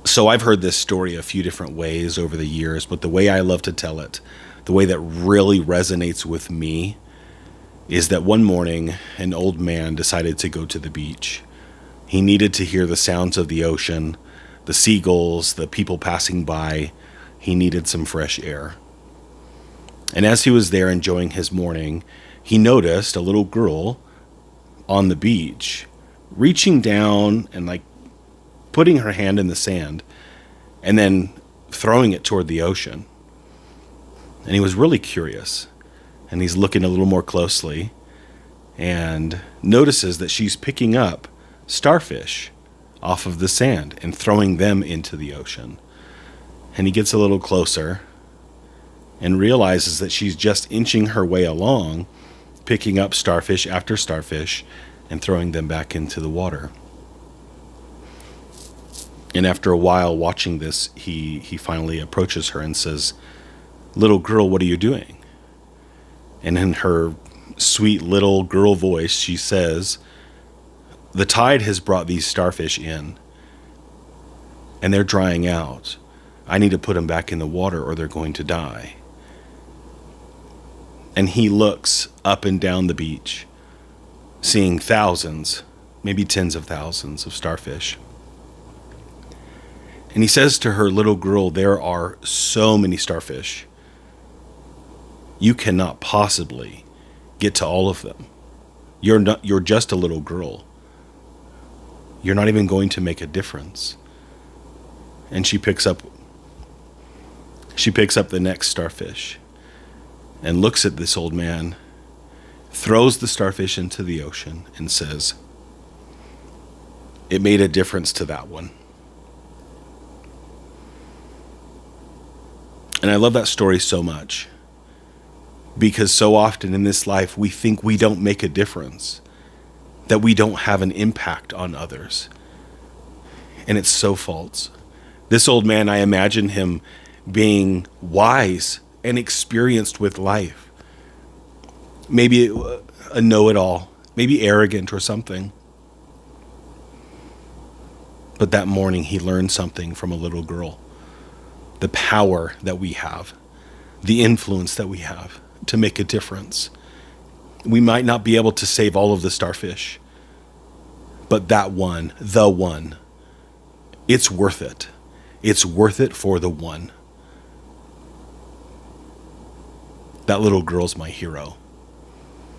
So I've heard this story a few different ways over the years, but the way I love to tell it, the way that really resonates with me, is that one morning an old man decided to go to the beach. He needed to hear the sounds of the ocean, the seagulls, the people passing by. He needed some fresh air. And as he was there enjoying his morning, he noticed a little girl on the beach reaching down and like putting her hand in the sand and then throwing it toward the ocean. And he was really curious. And he's looking a little more closely and notices that she's picking up starfish off of the sand and throwing them into the ocean. And he gets a little closer and realizes that she's just inching her way along, picking up starfish after starfish and throwing them back into the water. And after a while watching this, he finally approaches her and says, "Little girl, what are you doing?" And in her sweet little girl voice, she says, "The tide has brought these starfish in, and they're drying out. I need to put them back in the water or they're going to die." And he looks up and down the beach, seeing thousands, maybe tens of thousands of starfish. And he says to her, "Little girl, there are so many starfish. You cannot possibly get to all of them. You're just a little girl. You're not even going to make a difference." And she picks up the next starfish and looks at this old man, throws the starfish into the ocean and says, "It made a difference to that one." And I love that story so much because so often in this life we think we don't make a difference, that we don't have an impact on others. And it's so false. This old man, I imagine him being wise and experienced with life. Maybe a know-it-all, maybe arrogant or something. But that morning he learned something from a little girl. The power that we have, the influence that we have to make a difference. We might not be able to save all of the starfish, but that one, the one, it's worth it. It's worth it for the one. That little girl's my hero.